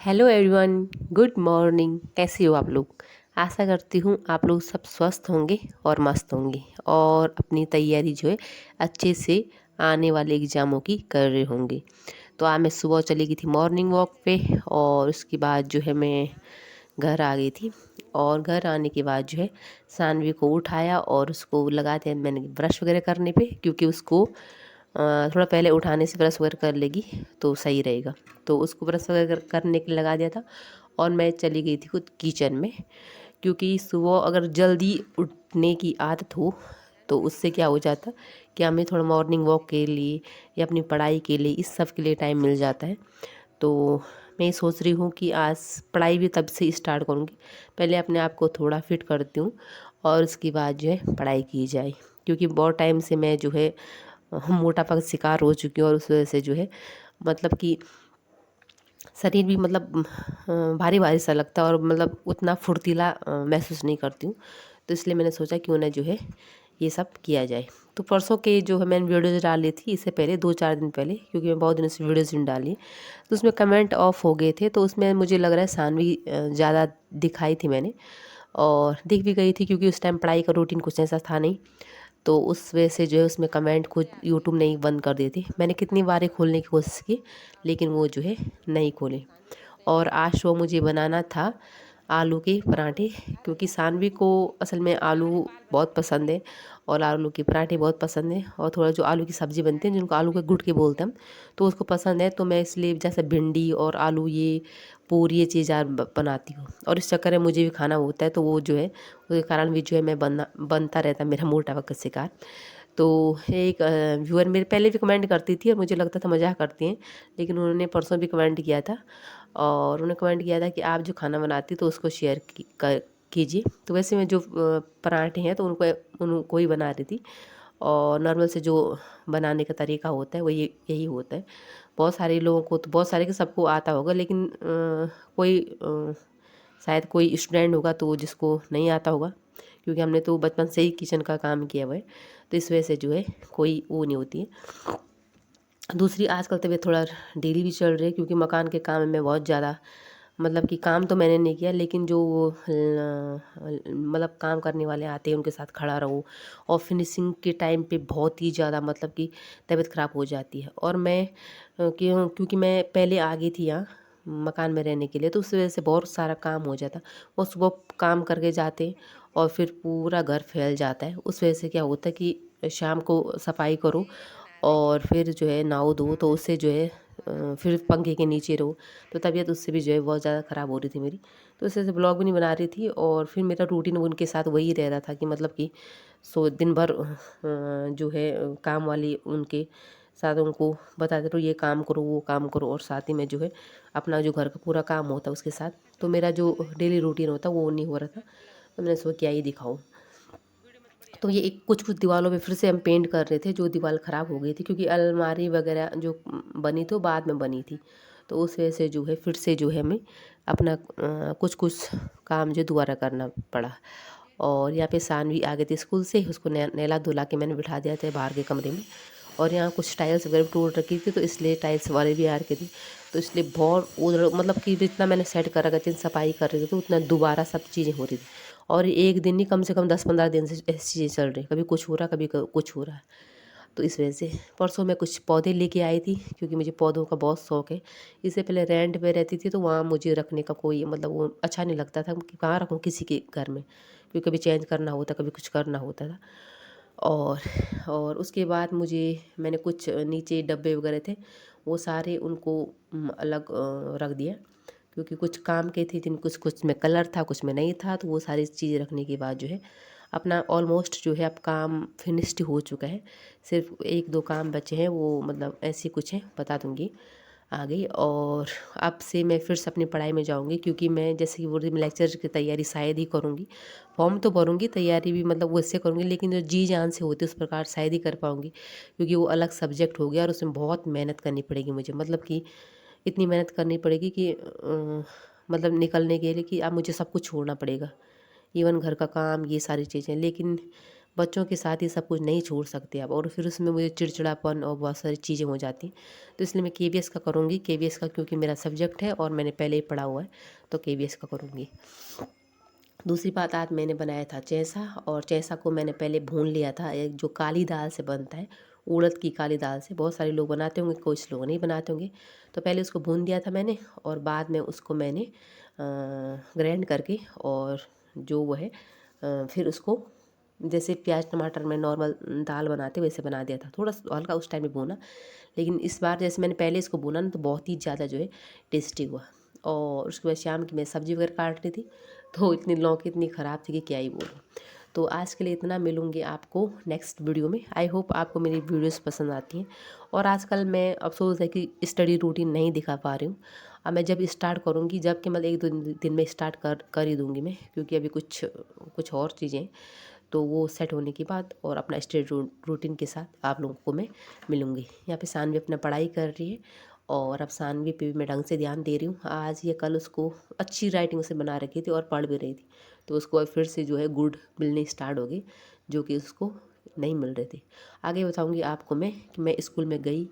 Hello everyone, good morning. कैसे हो आप लोग? आशा करती हूँ आप लोग सब स्वस्थ होंगे और मस्त होंगे और अपनी तैयारी जो है अच्छे से आने वाले एग्ज़ामों की कर रहे होंगे। तो आज मैं सुबह चली गई थी मॉर्निंग वॉक पे और उसके बाद जो है मैं घर आ गई थी। और घर आने के बाद जो है सानवी को उठाया और उसको लगा दिया मैंने ब्रश वगैरह करने पे, क्योंकि उसको थोड़ा पहले उठाने से ब्रश वगैरह कर लेगी तो सही रहेगा। तो उसको ब्रश वगैरह करने के लिए लगा दिया था और मैं चली गई थी खुद किचन में, क्योंकि सुबह अगर जल्दी उठने की आदत हो तो उससे क्या हो जाता कि हमें थोड़ा मॉर्निंग वॉक के लिए या अपनी पढ़ाई के लिए इस सब के लिए टाइम मिल जाता है। तो मैं सोच रही हूँ कि आज पढ़ाई भी तब से स्टार्ट करूँगी। पहले अपने आप को थोड़ा फिट करती हूँ और उसके बाद जो है पढ़ाई की जाए, क्योंकि बहुत टाइम से मैं जो है मोटापा का शिकार हो चुकी हूँ और उस वजह से जो है मतलब कि शरीर भी मतलब भारी भारी सा लगता है और मतलब उतना फुर्तीला महसूस नहीं करती हूँ। तो इसलिए मैंने सोचा क्यों ना जो है ये सब किया जाए। तो परसों के जो है मैंने वीडियोज़ डाली थी, इससे पहले 2-4 दिन पहले, क्योंकि मैं बहुत दिनों से वीडियोज़ नहीं डाली, तो उसमें कमेंट ऑफ हो गए थे। तो उसमें मुझे लग रहा है सानवी ज़्यादा दिखाई थी मैंने, और दिख भी गई थी क्योंकि उस टाइम पढ़ाई का रूटीन कुछ ऐसा था नहीं। तो उस वजह से जो है उसमें कमेंट खुद यूट्यूब ने ही बंद कर दिए थे। मैंने कितनी बार खोलने की कोशिश की लेकिन वो जो है नहीं खोले। और आज शो मुझे बनाना था आलू के पराठे, क्योंकि सानवी को असल में आलू बहुत पसंद है और आलू के पराठे बहुत पसंद है, और थोड़ा जो आलू की सब्ज़ी बनते हैं जिनको आलू के गुट के बोलते हैं हम, तो उसको पसंद है। तो मैं इसलिए जैसे भिंडी और आलू ये पूरी ये चीज़ यार बनाती हूँ और इस चक्कर में मुझे भी खाना होता है, तो वो जो है उसके कारण भी जो है मैं बनता रहता है मेरा मोटापा का शिकार। तो एक व्यूअर मेरे पहले भी कमेंट करती थी और मुझे लगता था मज़ाक करती हैं, लेकिन उन्होंने परसों भी कमेंट किया था और उन्होंने कमेंट किया था कि आप जो खाना बनाती तो उसको शेयर कीजिए। तो वैसे मैं जो पराठे हैं तो उनको ही बना रही थी, और नॉर्मल से जो बनाने का तरीका होता है वो यही होता है। बहुत सारे लोगों को तो बहुत सारे के सबको आता होगा, लेकिन कोई शायद कोई स्टूडेंट होगा तो जिसको नहीं आता होगा, क्योंकि हमने तो बचपन से ही किचन का काम किया हुआ है, तो इस वजह से जो है कोई वो नहीं होती है। दूसरी आजकल तबीयत थोड़ा डेली भी चल रही है, क्योंकि मकान के काम में बहुत ज़्यादा मतलब कि काम तो मैंने नहीं किया, लेकिन जो मतलब काम करने वाले आते हैं उनके साथ खड़ा रहो, और फिनिशिंग के टाइम पे बहुत ही ज़्यादा मतलब कि तबीयत ख़राब हो जाती है। और मैं क्योंकि मैं पहले आ गई थी यहाँ मकान में रहने के लिए, तो उस वजह से बहुत सारा काम हो जाता। वो सुबह काम करके जाते और फिर पूरा घर फैल जाता है। उस वजह से क्या होता है कि शाम को सफाई करो और फिर जो है नहाओ धो, तो उससे जो है फिर पंखे के नीचे रहो, तो तबीयत उससे भी जो है बहुत ज़्यादा ख़राब हो रही थी मेरी। तो इस वजह से ब्लॉग भी नहीं बना रही थी, और फिर मेरा रूटीन उनके साथ वही रह रहा था कि मतलब कि दिन भर जो है काम वाली उनके साथ उनको बताते रहो ये काम करो वो काम करो, और साथ ही में जो है अपना जो घर का पूरा काम होता है उसके साथ, तो मेरा जो डेली रूटीन होता वो नहीं हो रहा था। तो मैंने सोचा क्या ही दिखाऊँ। तो ये एक कुछ कुछ दीवारों पे फिर से हम पेंट कर रहे थे जो दीवार ख़राब हो गई थी, क्योंकि अलमारी वगैरह जो बनी थी वो बाद में बनी थी। तो उस वजह से जो है फिर से जो है हमें अपना कुछ कुछ काम जो दोबारा करना पड़ा। और यहाँ पे सानवी आ गई थी स्कूल से, उसको नहला धुला के मैंने बिठा दिया था बाहर के कमरे में। और यहाँ कुछ टाइल्स वगैरह टूट रखी थी, तो इसलिए टाइल्स वाले भी आ रखे थे, तो इसलिए बहुत उधर मतलब कि जितना मैंने सेट कर रखा थी सफाई कर रही थी, तो उतना दोबारा सब चीज़ें हो रही थी। और एक दिन नहीं, कम से कम 10-15 दिन से ऐसी चीज़ें चल रही, कभी कुछ हो रहा कभी कुछ हो रहा है। तो इस वजह से परसों मैं कुछ पौधे लेके आई थी, क्योंकि मुझे पौधों का बहुत शौक है। इससे पहले रेंट पे रहती थी तो वहाँ मुझे रखने का कोई मतलब वो अच्छा नहीं लगता था कि कहाँ रखूँ किसी के घर में, क्योंकि कभी चेंज करना होता कभी कुछ करना होता था। और उसके बाद मैंने कुछ नीचे डब्बे वगैरह थे वो सारे उनको अलग रख दिया, क्योंकि कुछ काम के थे जिन कुछ कुछ में कलर था कुछ में नहीं था, तो वो सारी चीज़ें रखने के बाद जो है अपना ऑलमोस्ट जो है अब काम फिनिश्ड हो चुका है। सिर्फ 1-2 काम बचे हैं, वो मतलब ऐसे कुछ हैं बता दूँगी आगे। और अब से मैं फिर से अपनी पढ़ाई में जाऊँगी, क्योंकि मैं जैसे कि बोल रही मैं लेक्चर की तैयारी शायद ही करूँगी। फॉर्म तो भरूँगी, तैयारी भी मतलब वैसे करूँगी, लेकिन जो जी जान से होती है उस प्रकार शायद ही कर पाऊँगी, क्योंकि वो अलग सब्जेक्ट हो गया और उसमें बहुत मेहनत करनी पड़ेगी मुझे। मतलब कि इतनी मेहनत करनी पड़ेगी कि मतलब निकलने के लिए कि अब मुझे सब कुछ छोड़ना पड़ेगा, इवन घर का काम ये सारी चीज़ें। लेकिन बच्चों के साथ ये सब कुछ नहीं छोड़ सकते आप, और फिर उसमें मुझे चिड़चिड़ापन और बहुत सारी चीज़ें हो जाती हैं। तो इसलिए मैं केवीएस का करूँगी, केवीएस का, क्योंकि मेरा सब्जेक्ट है और मैंने पहले ही पढ़ा हुआ है, तो केवीएस का करूँगी। दूसरी बात, आज मैंने बनाया था चैसा, और चैसा को मैंने पहले भून लिया था, एक जो काली दाल से बनता है, उड़द की काली दाल से। बहुत सारे लोग बनाते होंगे, कुछ लोग नहीं बनाते होंगे। तो पहले उसको भून दिया था मैंने, और बाद में उसको मैंने ग्राइंड करके, और जो वो है फिर उसको जैसे प्याज टमाटर में नॉर्मल दाल बनाते वैसे बना दिया था। थोड़ा हल्का उस टाइम में भूना, लेकिन इस बार जैसे मैंने पहले इसको भूना ना, तो बहुत ही ज़्यादा जो है टेस्टी हुआ। और उसके बाद शाम की मैं सब्ज़ी वगैरह काट रही थी, तो इतनी लौकी इतनी ख़राब थी कि क्या ही बोलूँ। तो आज के लिए इतना, मिलूँगी आपको नेक्स्ट वीडियो में। आई होप आपको मेरी वीडियोस पसंद आती हैं। और आजकल मैं अफसोस है कि स्टडी रूटीन नहीं दिखा पा रही हूँ। अब मैं जब स्टार्ट करूँगी, जब कि मतलब एक दो दिन में स्टार्ट कर ही दूँगी मैं, क्योंकि अभी कुछ कुछ और चीज़ें, तो वो सेट होने के बाद और अपना स्टडी रूटीन के साथ आप लोगों को मैं मिलूँगी। यहाँ पे सानवी अपना पढ़ाई कर रही है, और अब सानवी पे भी मैं ढंग से ध्यान दे रही हूँ। आज या कल उसको अच्छी राइटिंग से बना रखी थी और पढ़ भी रही थी, तो उसको अब फिर से जो है गुड मिलनी स्टार्ट हो गई, जो कि उसको नहीं मिल रहे थे। आगे बताऊँगी आपको मैं कि मैं स्कूल में गई